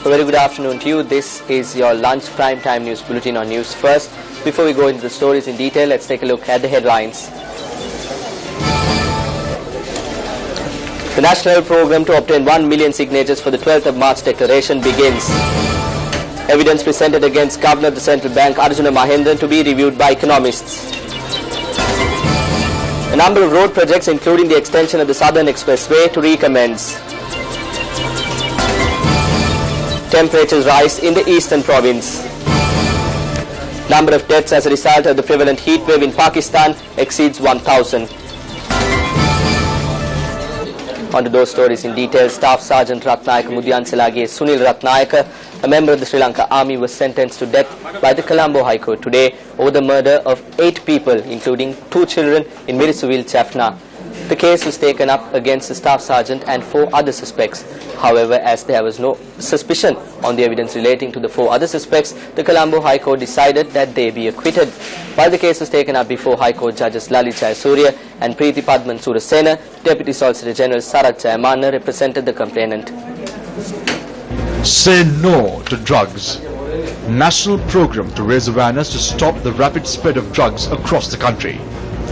A very good afternoon to you. This is your lunch prime time news bulletin on News First. Before we go into the stories in detail, let's take a look at the headlines. The national program to obtain 1 million signatures for the 12th of March declaration begins. Evidence presented against Governor of the Central Bank Arjuna Mahendran to be reviewed by economists. A number of road projects including the extension of the Southern Expressway to recommence. Temperatures rise in the eastern province. Number of deaths as a result of the prevalent heat wave in Pakistan exceeds 1,000. On to those stories in detail. Staff Sergeant Ratnayaka Mudyanselage Sunil Ratnayaka, a member of the Sri Lanka Army, was sentenced to death by the Colombo High Court today over the murder of 8 people, including 2 children in Mirisuville, Jaffna. The case was taken up against the Staff Sergeant and 4 other suspects. However, as there was no suspicion on the evidence relating to the 4 other suspects, the Colombo High Court decided that they be acquitted. While the case was taken up before High Court Judges Lalit Jayasuriya and Preeti Padman Surasena, Deputy Solicitor General Sarat Jayamanna represented the complainant. Say no to drugs. National program to raise awareness to stop the rapid spread of drugs across the country.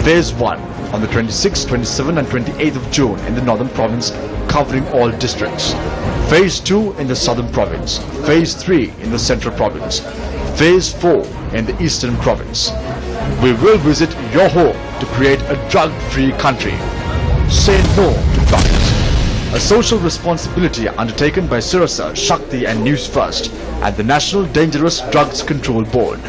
Phase 1 on the 26th, 27th and 28th of June in the Northern Province, covering all districts. Phase 2 in the Southern Province. Phase 3 in the Central Province. Phase 4 in the Eastern Province. We will visit your home to create a drug-free country. Say no to drugs. A social responsibility undertaken by Sirasa, Shakti and News First and the National Dangerous Drugs Control Board.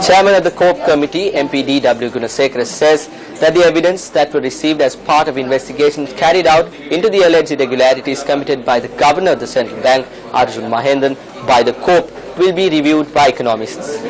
Chairman of the COPE Committee, MTV12 says that the evidence that were received as part of investigations carried out into the alleged irregularities committed by the Governor of the Central Bank, Arjuna Mahendran, by the COPE will be reviewed by economists.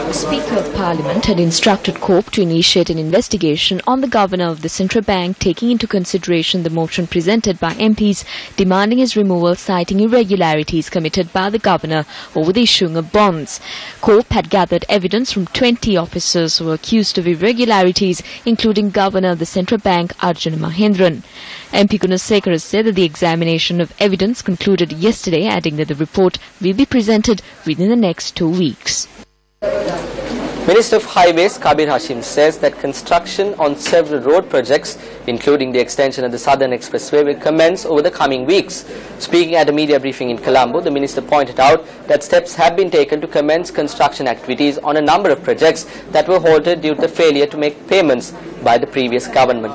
The Speaker of Parliament had instructed COPE to initiate an investigation on the Governor of the Central Bank, taking into consideration the motion presented by MPs demanding his removal, citing irregularities committed by the Governor over the issuing of bonds. COPE had gathered evidence from 20 officers who were accused of irregularities, including Governor of the Central Bank Arjuna Mahendran. MP Gunasekara said that the examination of evidence concluded yesterday, adding that the report will be presented within the next 2 weeks. Minister of Highways Kabir Hashim says that construction on several road projects, including the extension of the Southern Expressway, will commence over the coming weeks. Speaking at a media briefing in Colombo, the minister pointed out that steps have been taken to commence construction activities on a number of projects that were halted due to the failure to make payments by the previous government.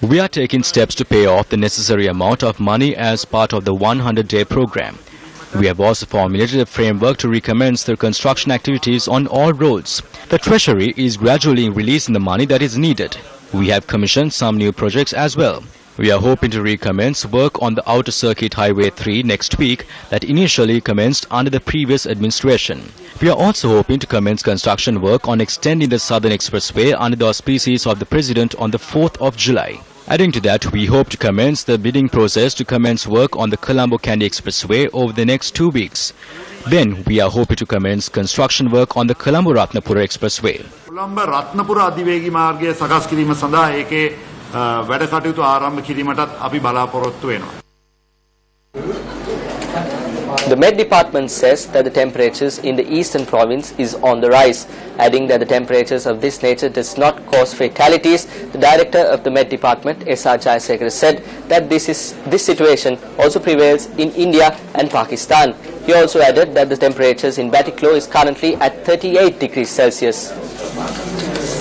We are taking steps to pay off the necessary amount of money as part of the 100-day program. We have also formulated a framework to recommence the construction activities on all roads. The Treasury is gradually releasing the money that is needed. We have commissioned some new projects as well. We are hoping to recommence work on the Outer Circuit Highway 3 next week that initially commenced under the previous administration. We are also hoping to commence construction work on extending the Southern Expressway under the auspices of the President on the 4th of July. Adding to that, we hope to commence the bidding process to commence work on the Colombo-Kandy Expressway over the next 2 weeks. Then we are hoping to commence construction work on the Colombo-Ratnapura Expressway. Colombo-Ratnapura adivegi මාර්ගය සකස් කිරීම සඳහා ඒකේ වැඩ කටයුතු ආරම්භ කිරීමටත් අපි බලාපොරොත්තු වෙනවා. The Met Department says that the temperatures in the eastern province is on the rise, adding that the temperatures of this nature does not cause fatalities. The director of the Met Department, S.R. Jayasekara, said that this situation also prevails in India and Pakistan. He also added that the temperatures in Batiklo is currently at 38 degrees Celsius.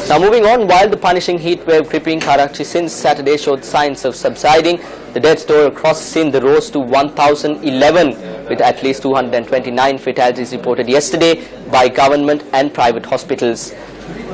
Now moving on, while the punishing heat wave gripping Karachi since Saturday showed signs of subsiding, the death toll across Sindh rose to 1,011, with at least 229 fatalities reported yesterday by government and private hospitals.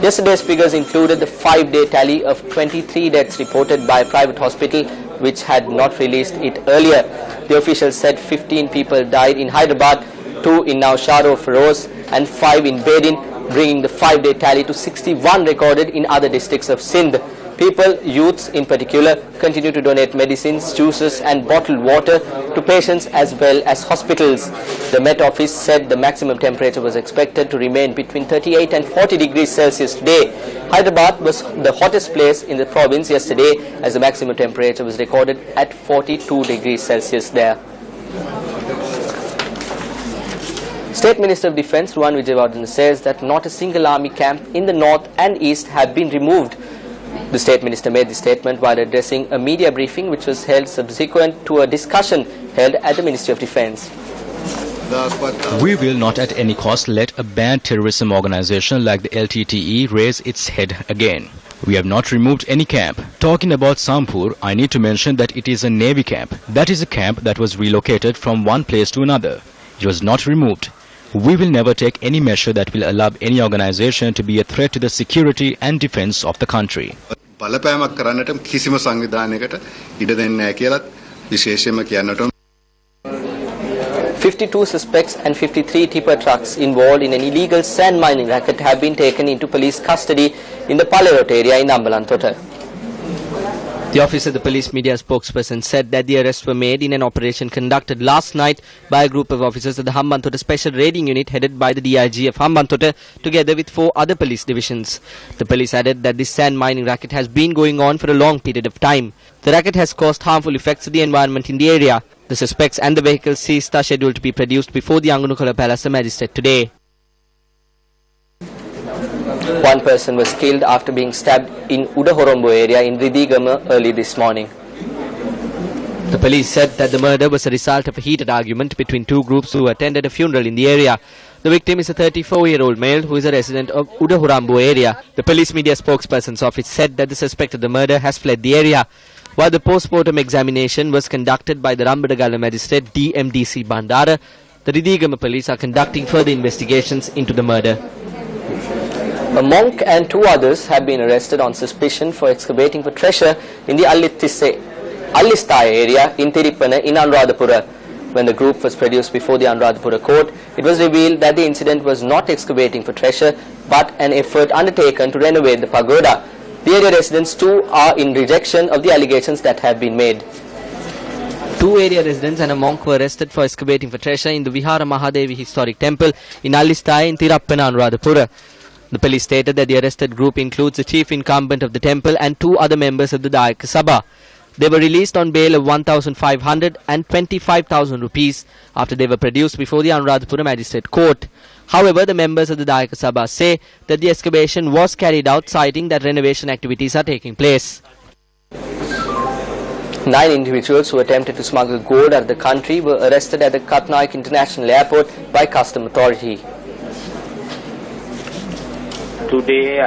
Yesterday's figures included the 5-day tally of 23 deaths reported by a private hospital which had not released it earlier. The officials said 15 people died in Hyderabad, 2 in Naushad Feroz and 5 in Bedin, bringing the 5-day tally to 61 recorded in other districts of Sindh. People, youths in particular, continue to donate medicines, juices and bottled water to patients as well as hospitals. The Met Office said the maximum temperature was expected to remain between 38 and 40 degrees Celsius today. Hyderabad was the hottest place in the province yesterday as the maximum temperature was recorded at 42 degrees Celsius there. State Minister of Defence Ruwan Wijewardena says that not a single army camp in the north and east have been removed. The State Minister made the statement while addressing a media briefing which was held subsequent to a discussion held at the Ministry of Defence. We will not at any cost let a banned terrorism organization like the LTTE raise its head again. We have not removed any camp. Talking about Sampur, I need to mention that it is a Navy camp. That is a camp that was relocated from one place to another. It was not removed. We will never take any measure that will allow any organization to be a threat to the security and defense of the country. 52 suspects and 53 tipper trucks involved in an illegal sand mining racket have been taken into police custody in the Palerot area in Ambalantota. The office of the police media spokesperson said that the arrests were made in an operation conducted last night by a group of officers of the Hambantota Special Raiding Unit headed by the DIG of Hambantota together with 4 other police divisions. The police added that this sand mining racket has been going on for a long period of time. The racket has caused harmful effects to the environment in the area. The suspects and the vehicles seized are scheduled to be produced before the Angunukola Palace magistrate today. One person was killed after being stabbed in Udahorombo area in Ridigama early this morning. The police said that the murder was a result of a heated argument between 2 groups who attended a funeral in the area. The victim is a 34-year-old male who is a resident of Udahurambo area. The police media spokesperson's office said that the suspect of the murder has fled the area. While the post-mortem examination was conducted by the Rambadagala magistrate DMDC Bandara, the Ridigama police are conducting further investigations into the murder. A monk and 2 others have been arrested on suspicion for excavating for treasure in the Allistaya area in Tiripana in Anuradhapura. When the group was produced before the Anuradhapura court, it was revealed that the incident was not excavating for treasure but an effort undertaken to renovate the pagoda. The area residents too are in rejection of the allegations that have been made. 2 area residents and a monk were arrested for excavating for treasure in the Vihara Mahadevi historic temple in Allistaya in Tirapana, Anuradhapura. The police stated that the arrested group includes the chief incumbent of the temple and 2 other members of the Dayaka Sabha. They were released on bail of 1,500 and 25,000 rupees after they were produced before the Anuradhapura Magistrate Court. However, the members of the Dayaka Sabha say that the excavation was carried out, citing that renovation activities are taking place. 9 individuals who attempted to smuggle gold out of the country were arrested at the Katnaik International Airport by Custom Authority. Today,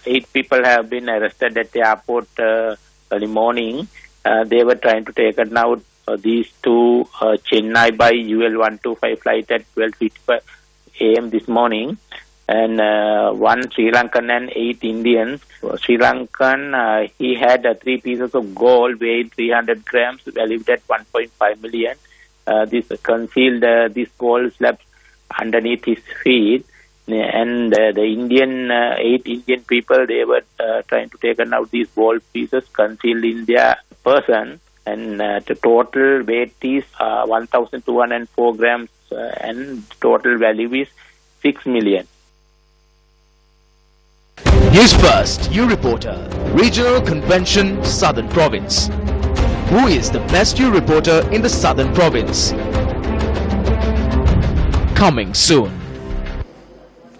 8 people have been arrested at the airport early morning. They were trying to take out these 2 Chennai by UL125 flight at 12:55 a.m. this morning, and 1 Sri Lankan and 8 Indians. Sri Lankan, he had 3 pieces of gold weighing 300 grams, valued at 1.5 million. This concealed this gold slabs underneath his feet. And the Indian 8 Indian people, they were trying to take out these gold pieces concealed in their person, and the total weight is 1,204 grams and total value is 6 million. Newsfirst, you reporter, Regional Convention, Southern Province. Who is the best you reporter in the Southern Province? Coming soon.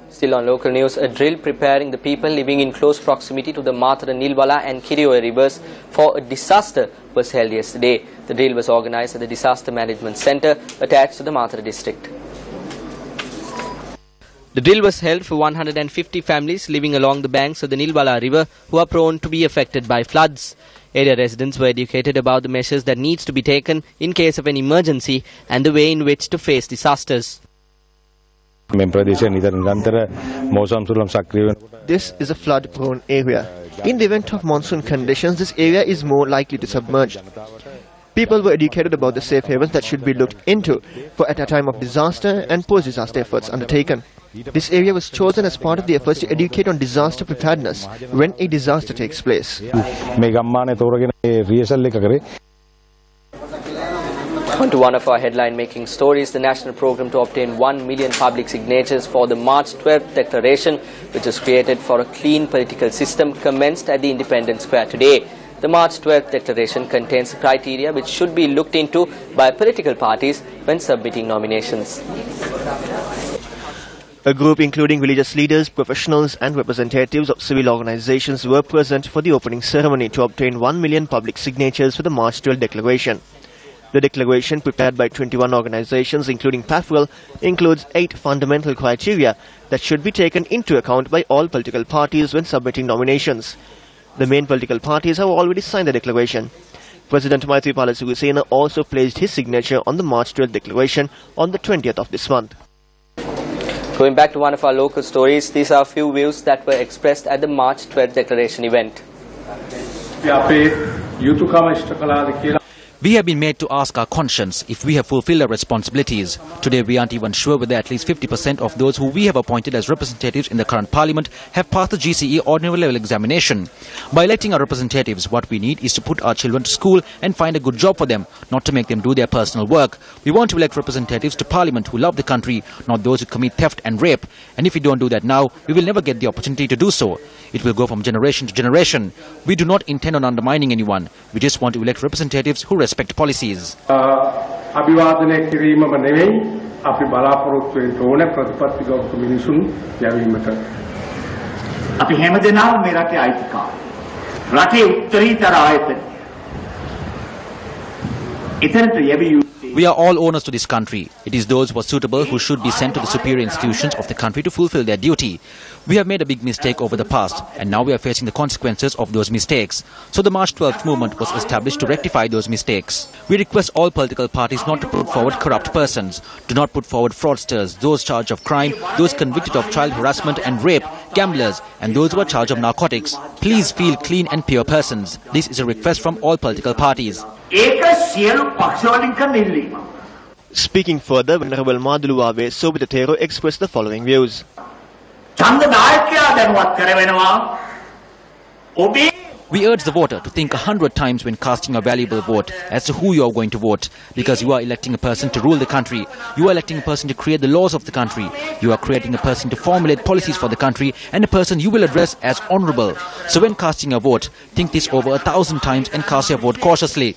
Still on local news, a drill preparing the people living in close proximity to the Mathura, Nilwala and Kirioya rivers for a disaster was held yesterday. The drill was organized at the Disaster Management Center attached to the Mathura district. The drill was held for 150 families living along the banks of the Nilwala river who are prone to be affected by floods. Area residents were educated about the measures that needs to be taken in case of an emergency and the way in which to face disasters. This is a flood-prone area. In the event of monsoon conditions, this area is more likely to submerge. People were educated about the safe havens that should be looked into for at a time of disaster and post-disaster efforts undertaken. This area was chosen as part of the efforts to educate on disaster preparedness when a disaster takes place. On to one of our headline-making stories, the national program to obtain 1 million public signatures for the March 12th declaration, which is created for a clean political system, commenced at the Independence Square today. The March 12th declaration contains criteria which should be looked into by political parties when submitting nominations. A group including religious leaders, professionals and representatives of civil organizations were present for the opening ceremony to obtain 1 million public signatures for the March 12th declaration. The declaration, prepared by 21 organizations including PAFWEL, includes 8 fundamental criteria that should be taken into account by all political parties when submitting nominations. The main political parties have already signed the declaration. President Maithripala Sirisena also placed his signature on the March 12th declaration on the 20th of this month. Going back to one of our local stories, these are a few views that were expressed at the March 12th declaration event. We have been made to ask our conscience if we have fulfilled our responsibilities. Today we aren't even sure whether at least 50% of those who we have appointed as representatives in the current parliament have passed the GCE ordinary level examination. By electing our representatives, what we need is to put our children to school and find a good job for them, not to make them do their personal work. We want to elect representatives to parliament who love the country, not those who commit theft and rape. And if we don't do that now, we will never get the opportunity to do so. It will go from generation to generation. We do not intend on undermining anyone. We just want to elect representatives who respect policies. We are all owners to this country. It is those who are suitable who should be sent to the superior institutions of the country to fulfill their duty. We have made a big mistake over the past, and now we are facing the consequences of those mistakes. So the March 12th movement was established to rectify those mistakes. We request all political parties not to put forward corrupt persons. Do not put forward fraudsters, those charged of crime, those convicted of child harassment and rape, gamblers, and those who are charged of narcotics. Please feel clean and pure persons. This is a request from all political parties. Speaking further, Venerable Maduluwave Sobitatero expressed the following views. We urge the voter to think 100 times when casting a valuable vote as to who you are going to vote, because you are electing a person to rule the country. You are electing a person to create the laws of the country. You are creating a person to formulate policies for the country, and a person you will address as honorable. So when casting a vote, think this over 1,000 times and cast your vote cautiously.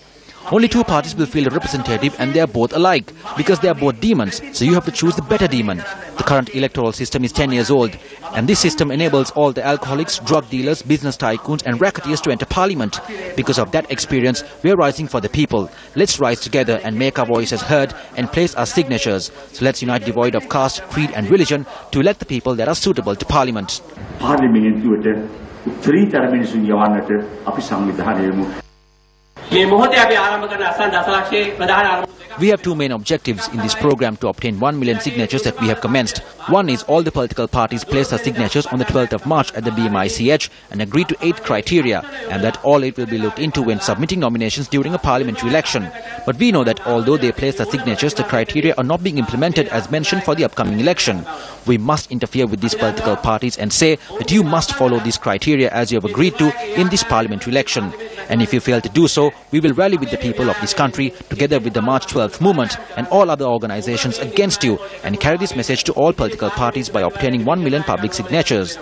Only 2 parties will field a representative, and they are both alike, because they are both demons, so you have to choose the better demon. The current electoral system is 10 years old, and this system enables all the alcoholics, drug dealers, business tycoons and racketeers to enter parliament. Because of that experience, we are rising for the people. Let's rise together and make our voices heard and place our signatures. So let's unite devoid of caste, creed and religion to elect the people that are suitable to parliament. We have 2 main objectives in this program to obtain 1 million signatures that we have commenced. One is all the political parties place their signatures on the 12th of March at the BMICH and agree to 8 criteria, and that all 8 will be looked into when submitting nominations during a parliamentary election. But we know that although they place their signatures, the criteria are not being implemented as mentioned for the upcoming election. We must interfere with these political parties and say that you must follow these criteria as you have agreed to in this parliamentary election. And if you fail to do so, we will rally with the people of this country together with the March 12th movement and all other organizations against you and carry this message to all political parties by obtaining 1 million public signatures.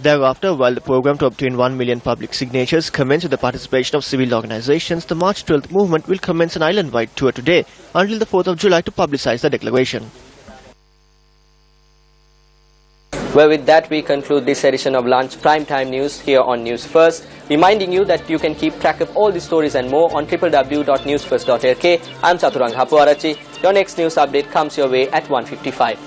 Thereafter, while the program to obtain 1 million public signatures commenced with the participation of civil organizations, the March 12th movement will commence an island-wide tour today until the 4th of July to publicize the declaration. Well, with that, we conclude this edition of Lunch Primetime News here on News First, reminding you that you can keep track of all these stories and more on www.newsfirst.lk. I'm Chaturang Hapuarachi. Your next news update comes your way at 1:55.